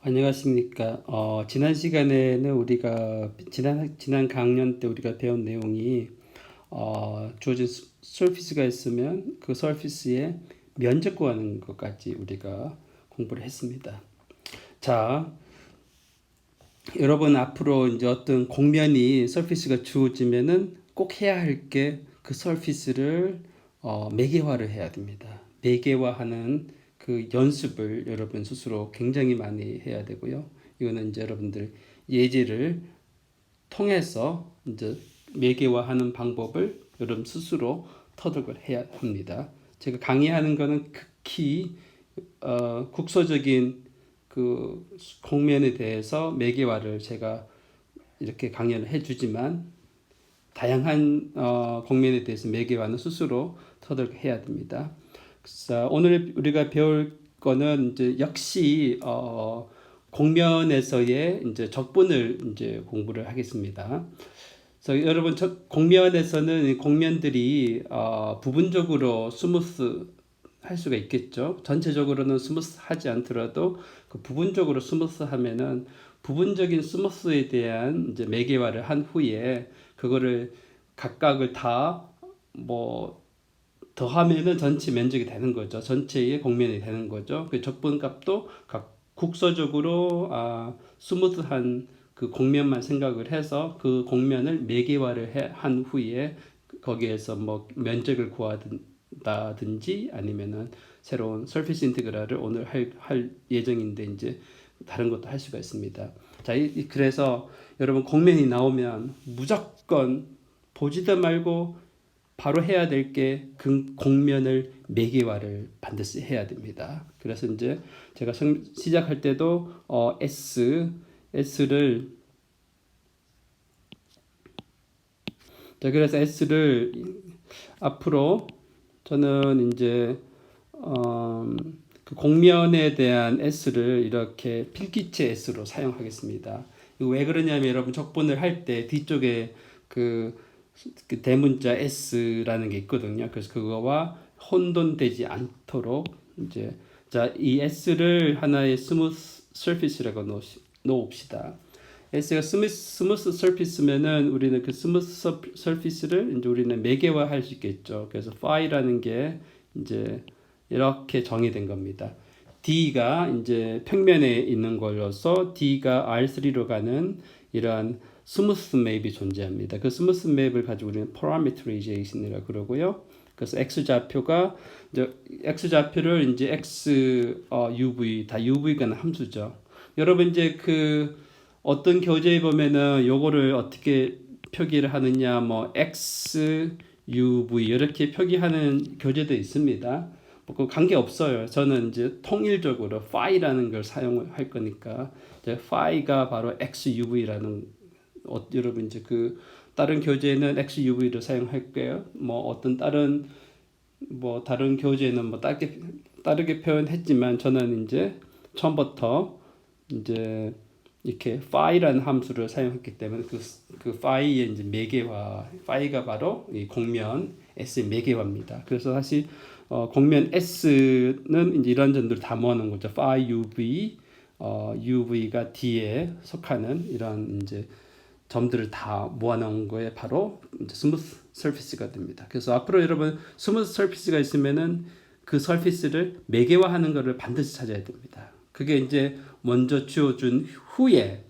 안녕하십니까. 지난 시간에는 우리가 지난 강연 때 우리가 배운 내용이 주어진 서피스가 있으면 그 서피스의 면적 구하는 것까지 우리가 공부를 했습니다. 자, 여러분 앞으로 이제 어떤 공면이 서피스가 주어지면은 꼭 해야 할 게 그 서피스를 매개화를 해야 됩니다. 매개화하는 그 연습을 여러분 스스로 굉장히 많이 해야 되고요. 이거는 이제 여러분들 예제를 통해서 이제 매개화하는 방법을 여러분 스스로 터득을 해야 합니다. 제가 강의하는 거는 극히 국소적인 그 공면에 대해서 매개화를 제가 이렇게 강연을 해주지만 다양한 공면에 대해서 매개화는 스스로 터득해야 됩니다. 그래서 오늘 우리가 배울 거는 이제 역시 공면에서의 이제 적분을 이제 공부를 하겠습니다. 그래서 여러분 공면에서는 공면들이 부분적으로 스무스 할 수가 있겠죠. 전체적으로는 스무스하지 않더라도 그 부분적으로 스무스하면은 부분적인 스무스에 대한 이제 매개화를 한 후에 그거를 각각을 다 뭐 더하면은 전체 면적이 되는 거죠. 전체의 공면이 되는 거죠. 그 적분값도 각 국소적으로 스무스한 그 공면만 생각을 해서 그 공면을 매개화를 한 후에 거기에서 뭐 면적을 구하든지 아니면은 새로운 서피스 인테그랄을 오늘 할 예정인데 이제 다른 것도 할 수가 있습니다. 자, 그래서 여러분 공면이 나오면 무조건 보지도 말고 바로 해야 될 게 그 공면을 매개화를 반드시 해야 됩니다. 그래서 이제 제가 시작할 때도 S를 자, 그래서 S를 앞으로 저는 이제 그 공면에 대한 S를 이렇게 필기체 S로 사용하겠습니다. 이거 왜 그러냐면 여러분 적분을 할 때 뒤쪽에 그 대문자 S라는 게 있거든요. 그래서 그거와 혼돈되지 않도록 이제 이 S를 하나의 스무스 서피스라고 놓읍시다. S가 스무스 서피스면은 우리는 그 스무스 서피스를 이제 우리는 매개화할 수 있겠죠. 그래서 phi라는 게 이제 이렇게 정의된 겁니다. D가 이제 평면에 있는 걸로서 D가 R3로 가는 이러한 스무스 맵이 존재합니다. 그 스무스 맵을 가지고 우리는 parameterization이라고 그러고요. 그래서 X좌표가 이제 X좌표를 이제 X UV 다 UV가 함수죠. 여러분 이제 그 어떤 교재에 보면은 요거를 어떻게 표기를 하느냐 뭐 X UV 이렇게 표기하는 교재도 있습니다. 뭐 관계 없어요. 저는 이제 통일적으로 phi라는 걸 사용을 할 거니까 이제 phi가 바로 XUV라는 여러분 이제 그 다른 교재는 XUV를 사용할 거예요. 뭐 어떤 다른 교재는 뭐 다르게 표현했지만 저는 이제 처음부터 이제 이렇게 phi라는 함수를 사용했기 때문에 그 phi의 이제 매개화, phi가 바로 이 공면 S의 매개화입니다. 그래서 사실 공면 S는 이제 이런 점들을 다 모아놓은 거죠. phi UV, UV가 D에 속하는 이런 이제 점들을 다 모아놓은 거에 바로 스무스 서피스가 됩니다. 그래서 앞으로 여러분 스무스 서피스가 있으면은 그 서피스를 매개화하는 것을 반드시 찾아야 됩니다. 그게 이제 먼저 주어준 후에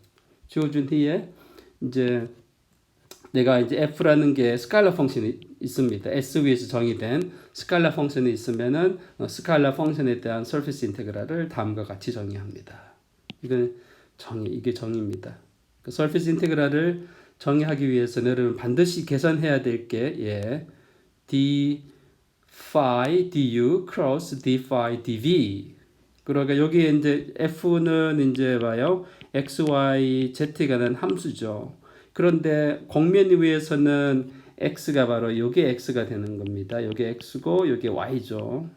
이제 내가 이제 f라는 게 스칼라 펑션이 있습니다. s 위에서 정의된 스칼라 펑션이 있으면은 스칼라 펑션에 대한 서피스 인테그랄을 다음과 같이 정의합니다. 이게 정의입니다. 그 서피스 인테그랄을 정의하기 위해서는 여러분 반드시 계산해야 될 게 d phi du cross d phi dv. 그러니까 여기에 이제 f는 이제 봐요. x, y, z가 는 함수죠. 그런데 공면 위에서는 x가 바로 요게 x가 되는 겁니다. 요게 x고 요게 y죠.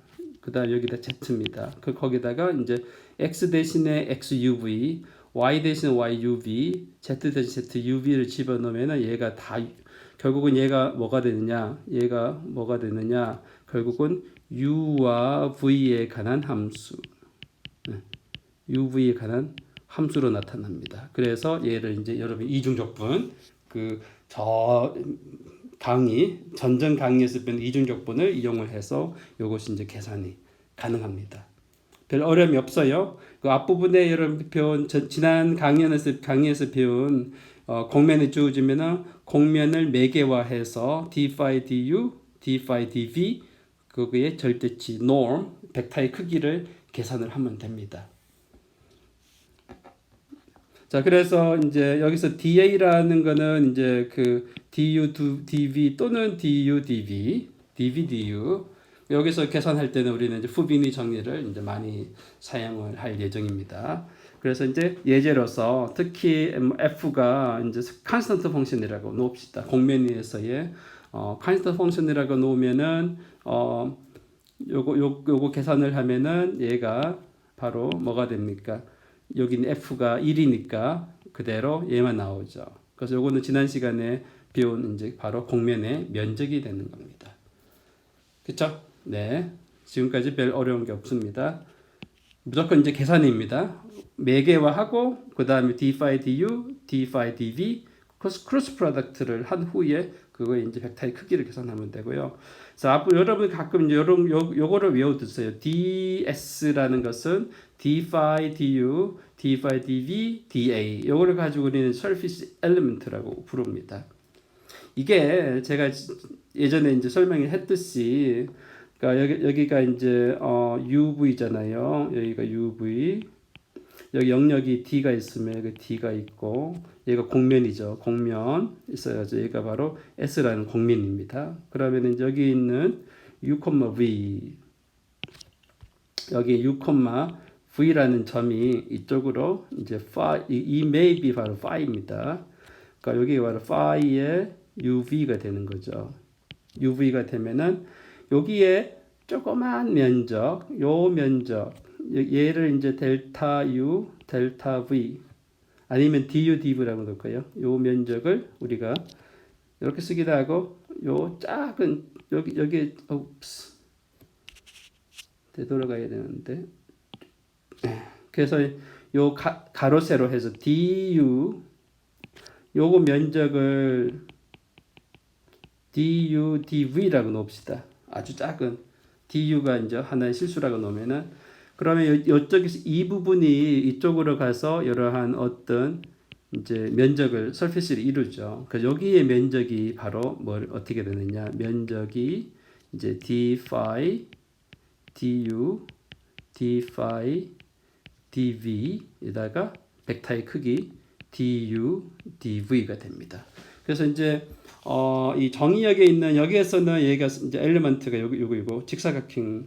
그다음 여기다 z입니다. 거기다가 이제 x 대신에 xuv, y 대신 yuv, z 대신 zuv를 집어넣으면 얘가 다 결국은 얘가 뭐가 되느냐? 결국은 u와 v에 관한 함수. UV에 관한 함수로 나타납니다. 그래서 얘를 이제 여러분 이중적분 저 전전 강의에서 배운 이중적분을 이용을 해서 이것이 이제 계산이 가능합니다. 별 어려움이 없어요. 그 앞부분에 여러분 배운 지난 강의에서 배운 공면을 주어지면은 공면을 매개화해서 d phi du, d phi dv 그거의 절대치 norm 벡터의 크기를 계산을 하면 됩니다. 자, 그래서 이제 여기서 DA라는 거는 이제 그 DU DV 또는 DU DV, DV DU 여기서 계산할 때는 우리는 이제 푸비니 정리를 이제 많이 사용을 할 예정입니다. 그래서 이제 예제로서 특히 F가 이제 컨스턴트 펑션이라고 놓읍시다. 공면위에서의 컨스턴트 펑션이라고 놓으면은 요거 계산을 하면은 얘가 바로 뭐가 됩니까? 여기는 F가 1이니까 그대로 얘만 나오죠. 그래서 요거는 지난 시간에 배운 이제 바로 공면의 면적이 되는 겁니다. 그쵸? 네. 지금까지 별 어려운 게 없습니다. 무조건 이제 계산입니다. 매개화하고 그 다음에 d phi du, d phi dv 크로스 프로덕트를 한 후에 그거에 이제 벡터의 크기를 계산하면 되고요. 자, 앞으로 여러분 가끔 이제 요거를 외워두세요. ds라는 것은 d phi du, d phi dv, da 요거를 가지고 우리는 surface element라고 부릅니다. 이게 제가 예전에 이제 설명했듯이 그러니까 여기가 이제 UV잖아요. 여기가 UV. 여기 영역이 D가 있으면 여기 D가 있고 얘가 공면이죠. 공면 있어야죠. 얘가 바로 S라는 공면입니다. 그러면 이제 여기 있는 U, V 여기 U, V라는 점이 이쪽으로 이제 이 맵이 바로 phi입니다. 그러니까 여기 바로 phi의 UV가 되는 거죠. UV가 되면은 여기에 조그만 면적, 요 면적, 얘를 이제 델타 U, 델타 V, 아니면 DU, DV라고 놓을까요? 요 면적을 우리가 이렇게 쓰기도 하고, 요 작은, 여기, 되돌아가야 되는데. 그래서 요 가로 세로 해서 DU, 요거 면적을 DU, DV라고 놓읍시다. 아주 작은 DU가 이제 하나의 실수라고 놓으면은 그러면 이쪽에서 이 부분이 이쪽으로 가서 이러한 어떤 이제 면적을 surface를 이루죠. 그래서 여기에 면적이 바로 뭘 어떻게 되느냐? 면적이 이제 d phi du, d phi dv에다가 벡터의 크기 du, dv가 됩니다. 그래서 이제 이 정의역에 있는 여기에서는 얘가 이제 엘리먼트가 요거 직사각형이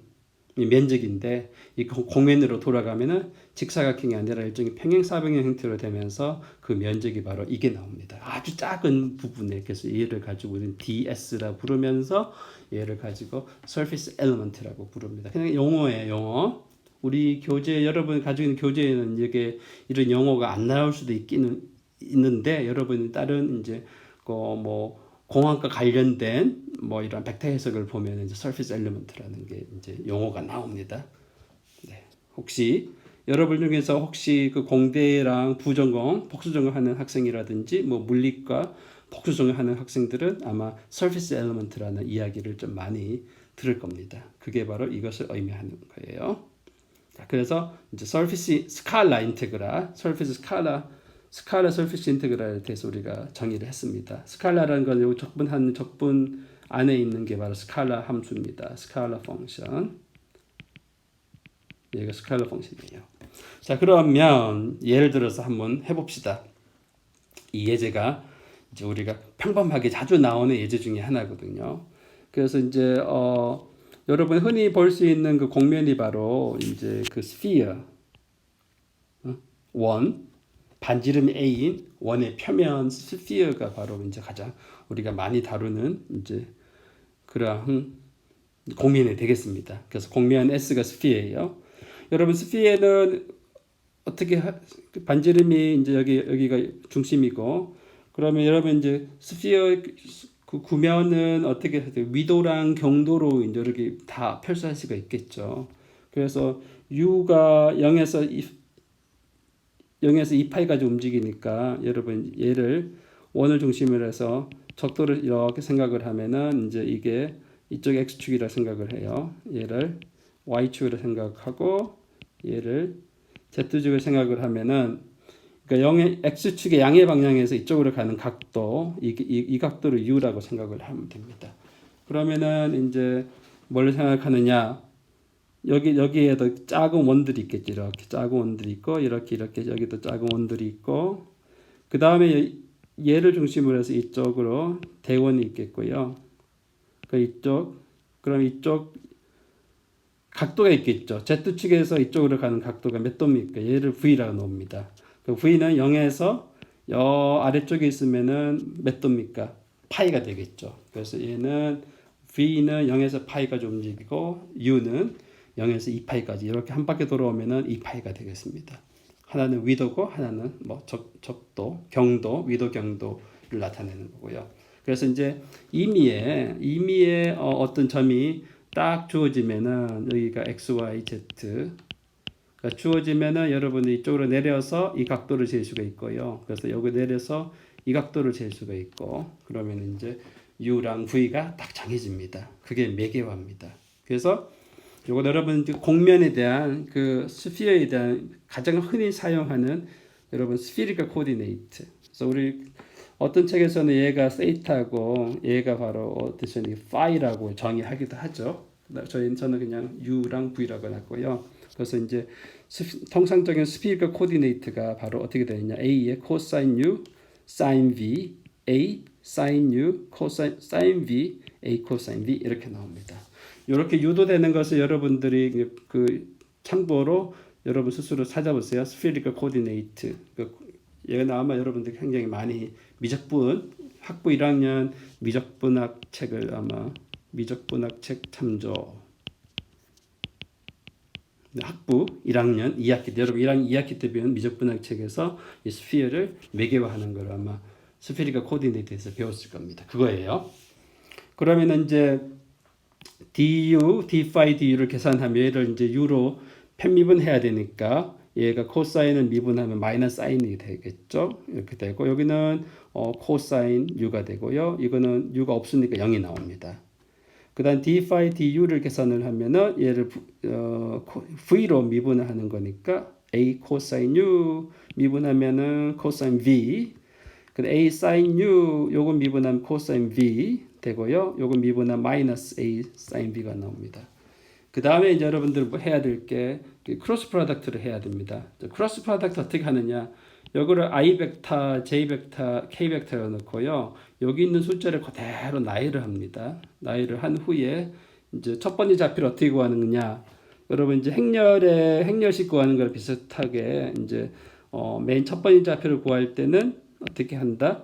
면적인데 이 공면으로 돌아가면은 직사각형이 아니라 일종의 평행사변형 형태로 되면서 그 면적이 바로 이게 나옵니다. 아주 작은 부분에 그래서 얘를 가지고 우리는 DS라 부르면서 얘를 가지고 Surface Element라고 부릅니다. 그냥 용어예요, 용어. 우리 교재 여러분 가지고 있는 교재에는 이게 이런 용어가 안 나올 수도 있기는 있는데 여러분이 다른 이제 뭐 공학과 관련된 뭐 이런 벡터 해석을 보면 이제 surface element라는 게 이제 용어가 나옵니다. 네. 혹시 여러분 중에서 혹시 그 공대랑 부전공, 복수전공 하는 학생이라든지 뭐 물리과 복수전공 하는 학생들은 아마 surface element라는 이야기를 좀 많이 들을 겁니다. 그게 바로 이것을 의미하는 거예요. 자, 그래서 이제 surface 스칼라 인테그랄, surface 스칼라 서피스 인테그랄에 대해서 우리가 정의를 했습니다. 스칼라라는 건 여기 적분 안에 있는 게 바로 스칼라 함수입니다. 스칼라 펑션. 얘가 스칼라 펑션이에요. 자, 그러면 예를 들어서 한번 해봅시다. 이 예제가 이제 우리가 평범하게 자주 나오는 예제 중에 하나거든요. 그래서 이제 여러분 흔히 볼 수 있는 그 공면이 바로 이제 그 스피어 원 반지름 A인 원의 표면 스피어가 바로 이제 가장 우리가 많이 다루는 이제 그러한 공면이 되겠습니다. 그래서 공면 S가 스피어예요. 여러분 스피어는 어떻게 반지름이 이제 여기가 중심이고 그러면 여러분 이제 스피어 그 구면은 어떻게 위도랑 경도로 이제 이렇게 다 표시할 수가 있겠죠. 그래서 U가 0에서 0에서 2파이까지 움직이니까 여러분 얘를 원을 중심으로 해서 적도를 이렇게 생각을 하면은 이제 이게 이쪽 x축이라 생각을 해요. 얘를 y축으로 생각하고 얘를 z축을 생각을 하면은 그러니까 x축의 양의 방향에서 이쪽으로 가는 각도 이 각도를 u라고 생각을 하면 됩니다. 그러면은 이제 뭘 생각하느냐? 여기에도 작은 원들이 있겠죠. 이렇게 작은 원들이 있고 이렇게 여기도 작은 원들이 있고 그 다음에 얘를 중심으로 해서 이쪽으로 대원이 있겠고요. 그럼 이쪽 각도가 있겠죠. Z축에서 이쪽으로 가는 각도가 몇 도입니까? 얘를 V라고 놓습니다. 그 V는 0에서 여 아래쪽에 있으면은 몇 도입니까? 파이가 되겠죠. 그래서 얘는 V는 0에서 파이까지 움직이고 U는 0에서 2파이까지 이렇게 한 바퀴 돌아오면은 2파이가 되겠습니다. 하나는 위도고 하나는 뭐 적도, 경도, 위도 경도를 나타내는 거고요. 그래서 이제 임의의 어떤 점이 딱 주어지면은 여기가 x, y, z가 주어지면은 여러분이 이쪽으로 내려서 이 각도를 잴 수가 있고요. 그래서 여기 내려서 이 각도를 잴 수가 있고 그러면 이제 u랑 v가 딱 정해집니다. 그게 매개화입니다. 그래서 요거 여러분 공면에 대한 그 스피어에 대한 가장 흔히 사용하는 여러분 스피리컬 코디네이트. 그래서 우리 어떤 책에서는 얘가 세이타고 얘가 바로 어디서 파이라고 정의하기도 하죠. 저는 그냥 u랑 v라고 놨고요. 그래서 이제 통상적인 스피리컬 코디네이트가 바로 어떻게 되느냐? a의 코사인 u, 사인 v, a 사인 u, 코사인 사인 v, a 코사인 v 이렇게 나옵니다. 이렇게 유도되는 것을 여러분들이 그 참고로 여러분 스스로 찾아보세요. 스피리컬 코디네이트. 얘가 아마 여러분들 굉장히 많이 미적분 학부 1학년 미적분학 책을 아마 미적분학 책 참조 학부 1학년 2학기 때 여러분 1학년 2학기 때 배운 미적분학 책에서 이 스피어를 매개화하는 걸 아마 스피리컬 코디네이트에서 배웠을 겁니다. 그거예요. 그러면 이제 du, d phi du를 계산하면 얘를 이제 u로 편미분해야 되니까 얘가 코사인을 미분하면 마이너스 사인이 되겠죠. 이렇게 되고 여기는 코사인 u가 되고요. 이거는 u가 없으니까 0이 나옵니다. 그 다음 d phi du를 계산을 하면은 얘를 v로 미분을 하는 거니까 a 코사인 u 미분하면은 코사인 v 그 a 사인 u 요거 미분하면 코사인 v 되고요. 요거 미분하면 마이너스 a 사인 b가 나옵니다. 그 다음에 이제 여러분들 뭐 해야 될 게 크로스 프로덕트를 해야 됩니다. 크로스 프로덕트 어떻게 하느냐? 요거를 i 벡터, j 벡터, k 벡터로 넣고요. 여기 있는 숫자를 그대로 나열을 합니다. 나열을 한 후에 이제 첫 번째 좌표를 어떻게 구하느냐? 여러분 이제 행렬식 구하는 거랑 비슷하게 이제 맨 첫 번째 좌표를 구할 때는 어떻게 한다?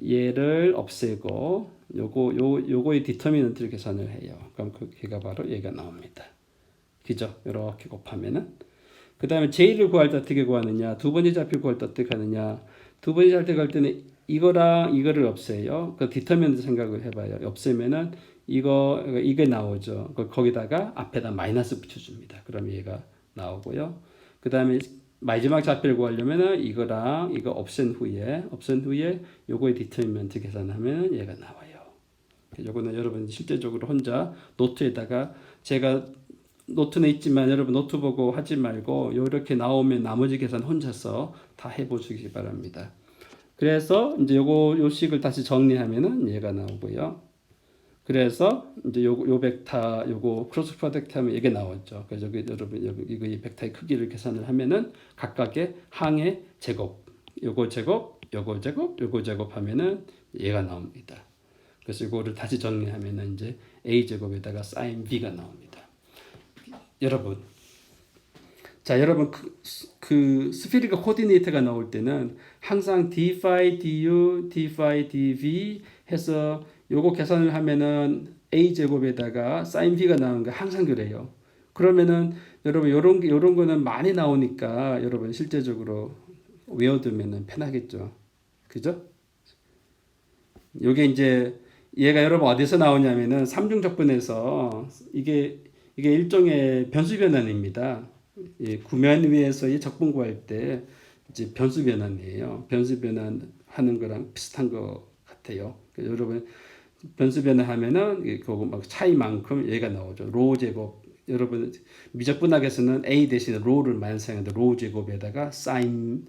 얘를 없애고 요거의 디터미넌트를 계산을 해요. 그럼 그게 바로 얘가 나옵니다. 그죠? 이렇게 곱하면은 그 다음에 j를 구할 때 어떻게 구하느냐? 두 번째 좌표 구할 때 어떻게 하느냐? 두 번째 좌표 구할 때는 이거랑 이거를 없애요. 그 디터미넌트 생각을 해봐요. 없애면은 이게 나오죠. 거기다가 앞에다 마이너스 붙여줍니다. 그럼 얘가 나오고요. 그 다음에 마지막 좌표를 구하려면은 이거랑 이거 없앤 후에 요거의 디터미넌트 계산하면 얘가 나와요. 요거는 여러분 실제적으로 혼자 노트에다가 제가 노트는 있지만 여러분 노트 보고 하지 말고 이렇게 나오면 나머지 계산 혼자서 다 해보시기 바랍니다. 그래서 이제 요 식을 다시 정리하면은 얘가 나오고요. 그래서 이제 요 벡터 요거 크로스 프로덕트 하면 이게 나왔죠. 그래서 여러분 이거 이 벡터의 크기를 계산을 하면은 각각의 항의 제곱, 요거 제곱, 요거 제곱, 요거 제곱 하면은 얘가 나옵니다. 그래서 이거를 다시 정리하면은 이제 a 제곱에다가 sin b가 나옵니다. 여러분, 자 여러분 그 스피리컬 코디네이터가 나올 때는 항상 d phi du, d phi dv 해서 요거 계산을 하면은 a 제곱에다가 sin b가 나오는 거 항상 그래요. 그러면은 여러분 요런 거는 많이 나오니까 여러분 실제적으로 외워두면은 편하겠죠. 그죠? 요게 이제 얘가 여러분 어디서 나오냐면은 삼중적분에서 이게 일종의 변수 변환입니다. 예, 구면 위에서의 적분 구할 때 이제 변수 변환이에요. 변수 변환하는 거랑 비슷한 것 같아요. 그러니까 여러분 변수 변환하면은 그거 막 차이만큼 얘가 나오죠. 로 제곱. 여러분 미적분학에서는 a 대신에 로를 많이 사용하는데 로 제곱에다가 sin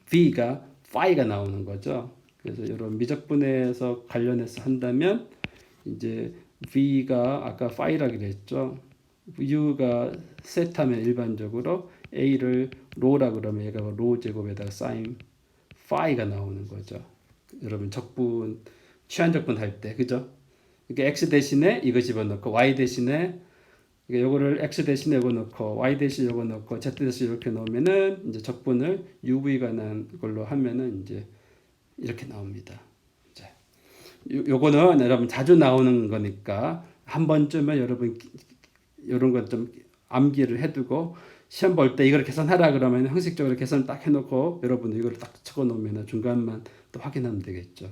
v가 phi가 나오는 거죠. 그래서 여러분 미적분에서 관련해서 한다면 이제 v가 아까 phi라 그랬죠. u가 set하면 일반적으로 a를 로라 그러면 얘가 로 제곱에다가 sin phi가 나오는 거죠. 여러분 적분 취한적분 할 때 그죠? 이게 x 대신에 이거 집어넣고 y 대신에 요거를 x 대신에 이거 넣고 y 대신에 이거 넣고 z 대신에 이렇게 넣으면은 이제 적분을 UV가 난 걸로 하면은 이제 이렇게 나옵니다. 자, 요거는 여러분 자주 나오는 거니까 한 번쯤은 여러분 이런 것 좀 암기를 해두고 시험 볼 때 이걸 계산하라 그러면 형식적으로 계산 딱 해놓고 여러분들 이걸 딱 적어놓으면 중간만 또 확인하면 되겠죠.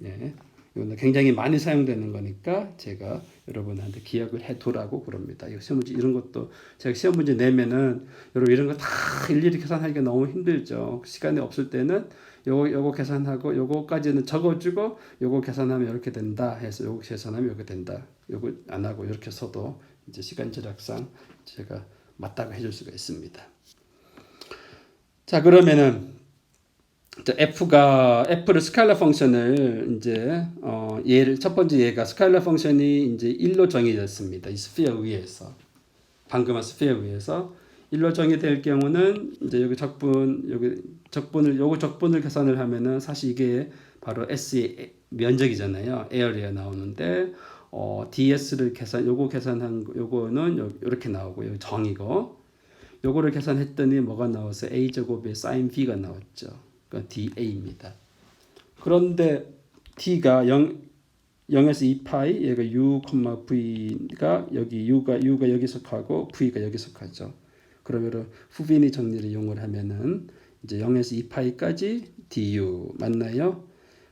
예. 이거는 굉장히 많이 사용되는 거니까 제가 여러분한테 기억을 해두라고 그럽니다. 이거 시험 문제 이런 것도 제가 시험 문제 내면은 여러분 이런 거 다 일일이 계산하기가 너무 힘들죠. 시간이 없을 때는 요거 계산하고 요거까지는 적어주고 요거 계산하면 이렇게 된다 해서 요거 계산하면 이렇게 된다. 요거 안 하고 이렇게 써도 이제 시간 절약상 제가 맞다고 해줄 수가 있습니다. 자 그러면은 F를 스칼라 펑션을 이제 얘를 첫 번째 얘가 스칼라 펑션이 이제 1로 정해졌습니다. 이 스피어 위에서 방금한 스피어 위에서 1로 정의될 경우는 이제 여기 적분을 계산을 하면은 사실 이게 바로 S의 면적이잖아요. 에어리아 나오는데 DS를 요거 계산한 요거는 이렇게 나오고 여기 정이고 요거를 계산했더니 뭐가 나와서 A 제곱에 sin V가 나왔죠. 그러니까 DA입니다. 그런데 D가 0에서 2파이 얘가 U, V가 여기 U가 여기 속하고 V가 여기 속하죠. 그러면 후비니 정리를 이용을 하면은 이제 0에서 2파이까지 DU 맞나요?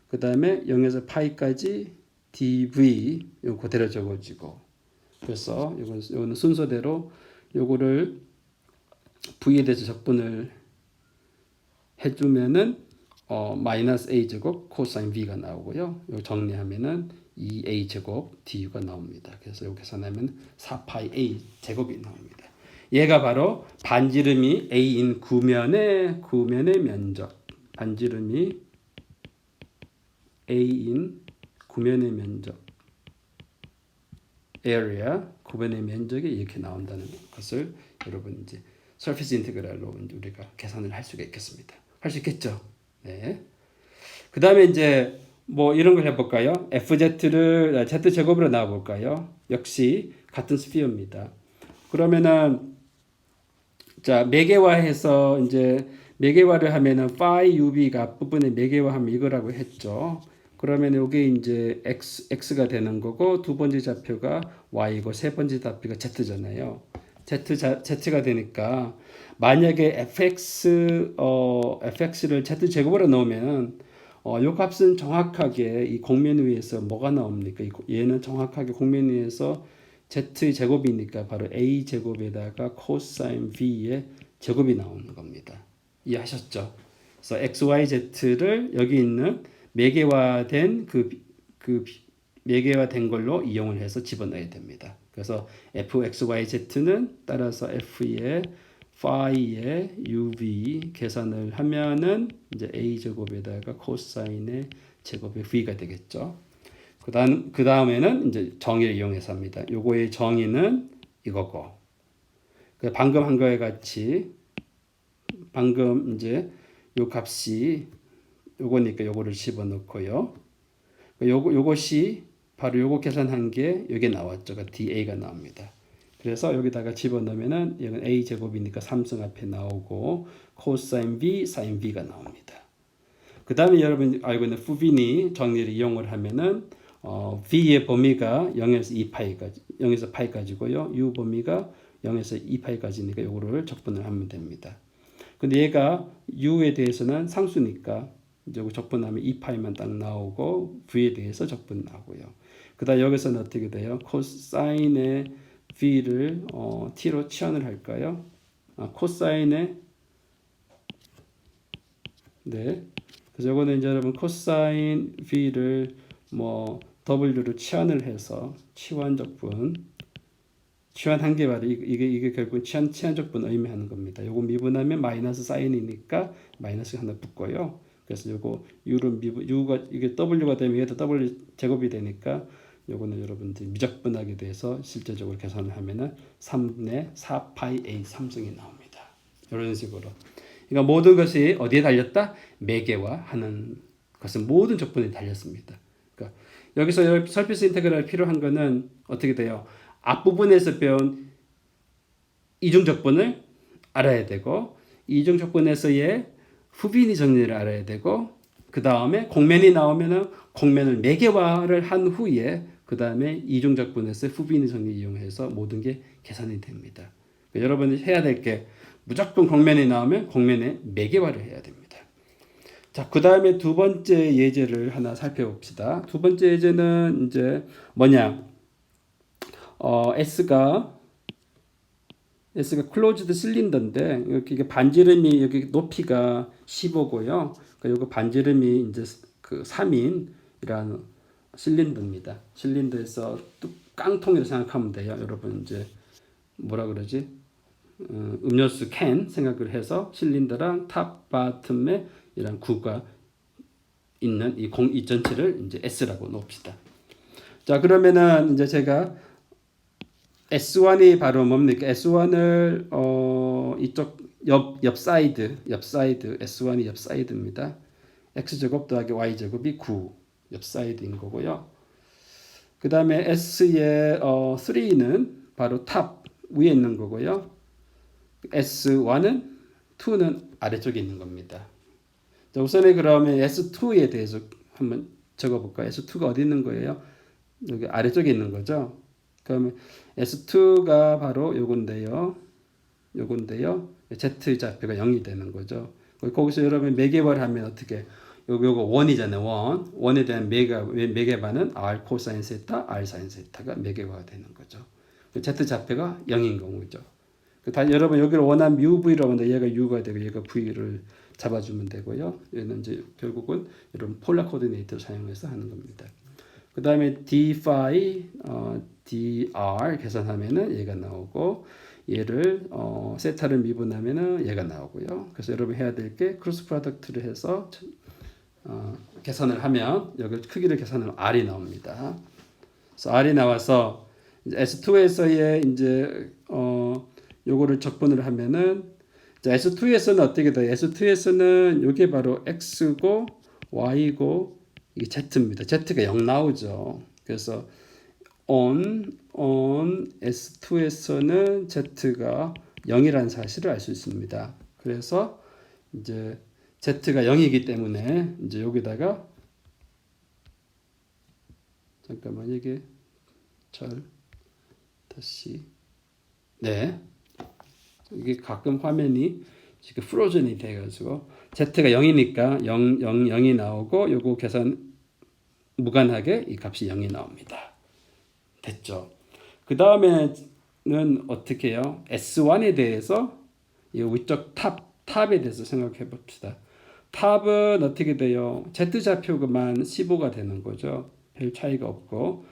그 다음에 0에서 파이까지 DV 요 그대로 적어지고 그래서 이거는 순서대로 요거를 V에 대해서 적분을 해주면은 마이너스 a 제곱 코사인 v가 나오고요. 요 정리하면은 2a 제곱 du가 나옵니다. 그래서 요 계산하면 4파이 a 제곱이 나옵니다. 얘가 바로 반지름이 a인 구면의 면적. 반지름이 a인 구면의 면적. area 구면의 면적이 이렇게 나온다는 것을 여러분 이제 서피스 인테그랄로 우리가 계산을 할 수가 있겠습니다. 할 수 있겠죠? 네. 그 다음에 이제 뭐 이런 걸 해볼까요? FZ를 Z 제곱으로 나와볼까요? 역시 같은 스피어입니다. 그러면은 자 매개화해서 이제 매개화를 하면은 phi UV가 앞부분에 매개화하면 이거라고 했죠. 그러면 여기 이제 x가 되는 거고 두 번째 좌표가 y고 세 번째 좌표가 z잖아요. z가 되니까 만약에 fx를 z 제곱으로 넣으면 요 값은 정확하게 이 공면 위에서 뭐가 나옵니까? 얘는 정확하게 공면 위에서 z 제곱이니까 바로 a 제곱에다가 코사인 v의 제곱이 나오는 겁니다. 이해하셨죠? 그래서 x, y, z를 여기 있는 매개화된 매개화된 걸로 이용을 해서 집어넣어야 됩니다. 그래서 f, x, y, z는 따라서 f의 phi의 uv 계산을 하면은 이제 a 제곱에다가 코사인의 제곱의 v가 되겠죠. 그 다음에는 이제 정의를 이용해서 합니다. 요거의 정의는 이거고. 방금 한 거에 같이 방금 이제 요 값이 요거니까 요거를 집어넣고요. 요것이 바로 요거 계산한 게 여기 나왔죠. DA가 나옵니다. 그래서 여기다가 집어넣으면은 이건 A 제곱이니까 3승 앞에 나오고 코사인 V, 사인 V가 나옵니다. 그 다음에 여러분 알고 있는 후비니 정리를 이용을 하면은 V의 범위가 0에서 2파이까지, 0에서 파이까지고요. U 범위가 0에서 2파이까지니까 요거를 적분을 하면 됩니다. 근데 얘가 U에 대해서는 상수니까 이제 적분하면 2파이만 딱 나오고 V에 대해서 적분 나오고요. 그 다음 여기서는 어떻게 돼요? 코사인의 V를 T로 치환을 할까요? 코사인의 네. 그래서 이거는 이제 여러분 코사인 V를 뭐 W로 치환을 해서 치환적분, 치환 한 개발이 이게 결국 치환적분 의미하는 겁니다. 요거 미분하면 마이너스 사인이니까 마이너스 하나 붙고요. 그래서 요거 U를 U가 이게 W가 되면 얘도 W 제곱이 되니까 요거는 여러분들 미적분하게 돼서 실제적으로 계산을 하면은 3분의 4파이 A 3승이 나옵니다. 이런 식으로. 그러니까 모든 것이 어디에 달렸다? 매개화 하는 것은 모든 적분에 달렸습니다. 그러니까 여기서 서피스 인테그랄 필요한 거는 어떻게 돼요? 앞부분에서 배운 이중 적분을 알아야 되고 이중 적분에서의 후비니 정리를 알아야 되고 그 다음에 공면이 나오면은 공면을 매개화를 한 후에 그 다음에 이중 적분에서 후비니 정리 이용해서 모든 게 계산이 됩니다. 그러니까 여러분이 해야 될 게 무조건 공면이 나오면 공면에 매개화를 해야 됩니다. 자, 그 다음에 두 번째 예제를 하나 살펴봅시다. 두 번째 예제는 이제 뭐냐? S가 클로즈드 실린더인데 이게 반지름이 여기 높이가 15고요. 그러니까 요거 반지름이 이제 그 3인이라는 실린더입니다. 실린더에서 깡통이라고 생각하면 돼요. 여러분 이제 뭐라 그러지? 음료수 캔 생각을 해서 실린더랑 탑, 바텀에 이런 구가 있는 이 전체를 이제 S라고 놓읍시다. 자, 그러면은 이제 제가 S1이 바로 뭡니까? S1을 이쪽 옆 사이드 S1이 옆 사이드입니다. X제곱 더하기 Y제곱이 9 옆 사이드인 거고요. 그 다음에 S의 3는 바로 탑 위에 있는 거고요. S1은 2는 아래쪽에 있는 겁니다. 자, 우선에 그러면 S2에 대해서 한번 적어볼까요? S2가 어디 있는 거예요? 여기 아래쪽에 있는 거죠. 그러면 S2가 바로 요건데요. Z 좌표가 0이 되는 거죠. 거기서 여러분 매개발하면 어떻게? 요거 1이잖아요. 1에 대한 매개반은 R 코사인 세타, R 사인 세타가 매개화가 되는 거죠. Z 좌표가 0인 거죠. 여러분 여기를 원하면 UV로 하면 얘가 U가 되고 얘가 V를 잡아주면 되고요. 얘는 이제 결국은 여러분 폴라 코디네이터를 사용해서 하는 겁니다. 그 다음에 d phi dr 계산하면은 얘가 나오고 얘를 세타를 미분하면은 얘가 나오고요. 그래서 여러분 해야 될 게 크로스 프로덕트를 해서 계산을 하면 여기 크기를 계산하면 r이 나옵니다. 그래서 r이 나와서 S2에서의 이제 요거를 적분을 하면은 자, S2에서는 어떻게 돼요? S2에서는 요게 바로 x고 y고 이게 z입니다. z가 0 나오죠. 그래서 on S2에서는 z가 0이라는 사실을 알 수 있습니다. 그래서 이제 z가 0이기 때문에 이제 여기다가 잠깐만 이게 다시 네. 이게 가끔 화면이 지금 프로즌이 돼가지고 z가 0이니까 0이 나오고 요거 계산 무관하게 이 값이 0이 나옵니다. 됐죠? 그 다음에는 어떻게 해요? S1에 대해서 이 위쪽 탑에 대해서 생각해 봅시다. 탑은 어떻게 돼요? Z 좌표만 15가 되는 거죠. 별 차이가 없고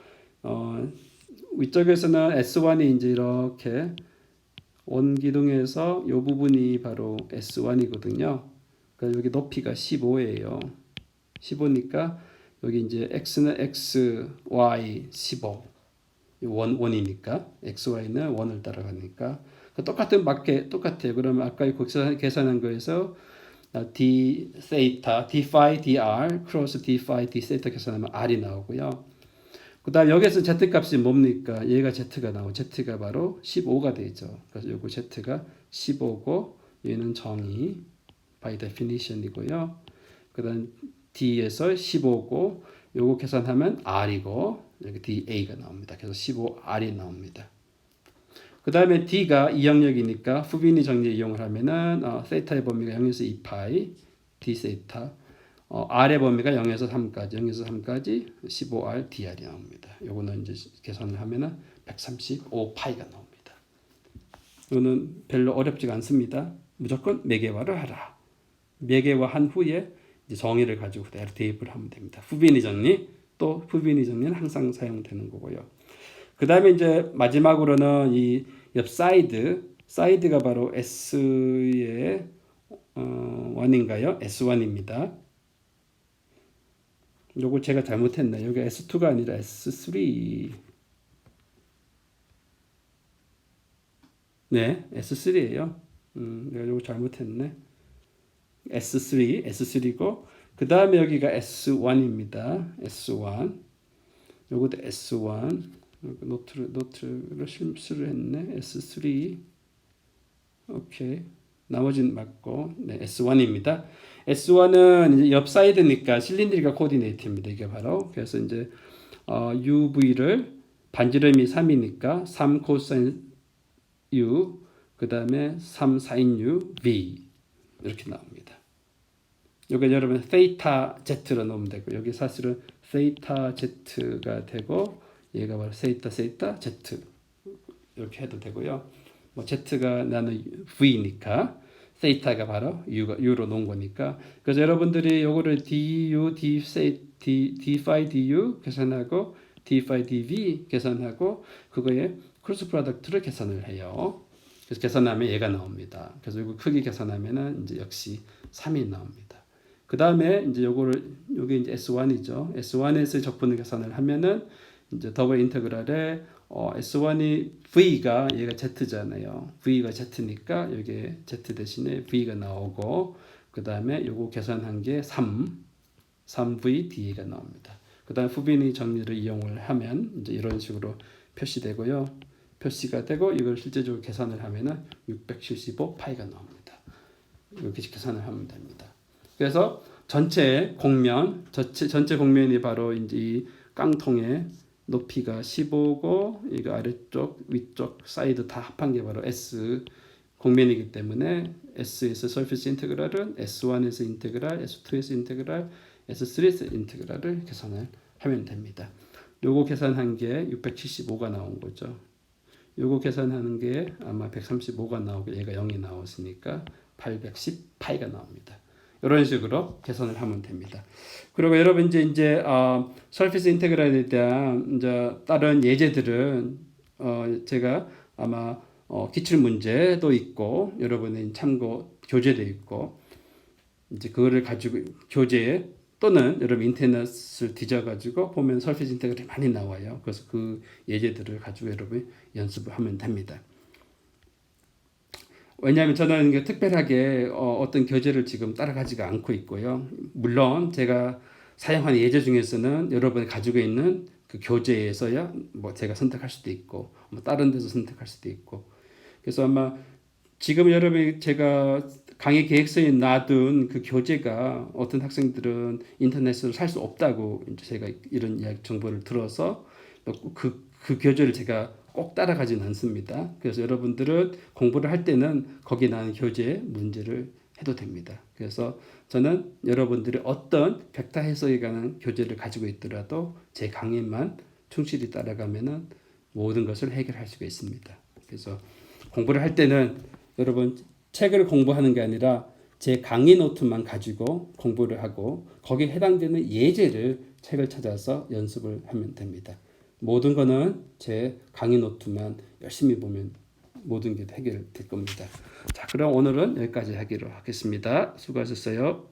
위쪽에서는 S1이 이제 이렇게 원기둥에서 이 부분이 바로 S1이거든요. 그러니까 여기 높이가 15예요. 15니까 여기 이제 X는 X, Y 15. 원이니까 XY는 원을 따라가니까 똑같아요. 그러면 아까 계산한 거에서 D 세타, D phi, DR 크로스 D phi, D 세타 계산하면 R이 나오고요. 그 다음 여기서 Z 값이 뭡니까? 얘가 Z가 나오고 Z가 바로 15가 되죠. 그래서 요거 Z가 15고 얘는 정의 by definition이고요. 그 다음 D에서 15고 요거 계산하면 R이고 여기 DA가 나옵니다. 그래서 15R이 나옵니다. 그 다음에 D가 이 영역이니까 후비니 정리 이용을 하면은 세타의 범위가 0에서 2파이 D 세타 R의 범위가 0에서 3까지 15R DR이 나옵니다. 요거는 이제 계산을 하면은 135파이가 나옵니다. 이거는 별로 어렵지가 않습니다. 무조건 매개화를 하라. 매개화한 후에 이제 정의를 가지고 그대로 대입을 하면 됩니다. 후비니 정리 또 후비니 정리는 항상 사용되는 거고요. 그 다음에 이제 마지막으로는 이 옆 사이드가 바로 S의 1인가요? S1입니다. 요거 제가 잘못했네. 여기 S2가 아니라 S3. 네, S3예요. 내가 요거 잘못했네. S3고 그 다음에 여기가 S1입니다. S1. 요것도 S1. 노트를 실수를 했네. S3. 오케이. 나머지는 맞고, 네, S1입니다. S1은 이제 옆 사이드니까 실린드리가 코디네이트입니다. 이게 바로. 그래서 이제 UV를 반지름이 3이니까 3 코사인 U, 그 다음에 3 사인 U, V 이렇게 나옵니다. 여기 여러분 세이타 Z로 넣으면 되고 여기 사실은 세이타 Z가 되고 얘가 바로 세이타 Z 이렇게 해도 되고요. 뭐 Z가 나는 V니까 세이타가 바로 U로 놓은 거니까 그래서 여러분들이 요거를 DU, D phi DU 계산하고 D phi DV 계산하고 그거에 크로스 프로덕트를 계산을 해요. 그래서 계산하면 얘가 나옵니다. 그래서 이거 크기 계산하면은 이제 역시 3이 나옵니다. 그 다음에 이제 요게 이제 S1이죠. S1에서 적분을 계산을 하면은 이제 더블 인테그랄에 S1이 V가 얘가 Z잖아요. V가 Z니까 여기에 Z 대신에 V가 나오고 그 다음에 요거 계산한 게 3V dA가 나옵니다. 그 다음에 후비니 정리를 이용을 하면 이제 이런 식으로 표시되고요. 표시가 되고 이걸 실제적으로 계산을 하면은 675 파이가 나옵니다. 이렇게 계산을 하면 됩니다. 그래서 전체 공면이 바로 이제 이 깡통의 높이가 15고 이거 아래쪽 위쪽 사이드 다 합한 게 바로 S 공면이기 때문에 S에서 서피스 인테그랄은 S1에서 인테그랄, S2에서 인테그랄, S3에서 인테그랄을 계산을 하면 됩니다. 요거 계산한 게 675가 나온 거죠. 요거 계산하는 게 아마 135가 나오고 얘가 0이 나왔으니까 810 파이가 나옵니다. 이런 식으로 계산을 하면 됩니다. 그리고 여러분 이제 서피스 인테그랄에 대한 이제 다른 예제들은 제가 아마 기출 문제도 있고 여러분의 참고 교재도 있고 이제 그거를 가지고 교재 또는 여러분 인터넷을 뒤져가지고 보면 서피스 인테그랄이 많이 나와요. 그래서 그 예제들을 가지고 여러분 연습을 하면 됩니다. 왜냐하면 저는 특별하게 어떤 교재를 지금 따라가지가 않고 있고요. 물론 제가 사용하는 예제 중에서는 여러분이 가지고 있는 그 교재에서야 뭐 제가 선택할 수도 있고 뭐 다른 데서 선택할 수도 있고 그래서 아마 지금 여러분이 제가 강의 계획서에 놔둔 그 교재가 어떤 학생들은 인터넷으로 살 수 없다고 이제 제가 이런 이야기 정보를 들어서 그 교재를 제가 꼭 따라가진 않습니다. 그래서 여러분들은 공부를 할 때는 거기 나온 교재 문제를 해도 됩니다. 그래서 저는 여러분들이 어떤 벡터 해석에 관한 교재를 가지고 있더라도 제 강의만 충실히 따라가면은 모든 것을 해결할 수가 있습니다. 그래서 공부를 할 때는 여러분 책을 공부하는 게 아니라 제 강의 노트만 가지고 공부를 하고 거기에 해당되는 예제를 책을 찾아서 연습을 하면 됩니다. 모든 거는 제 강의 노트만 열심히 보면 모든 게 해결될 겁니다. 자, 그럼 오늘은 여기까지 하기로 하겠습니다. 수고하셨어요.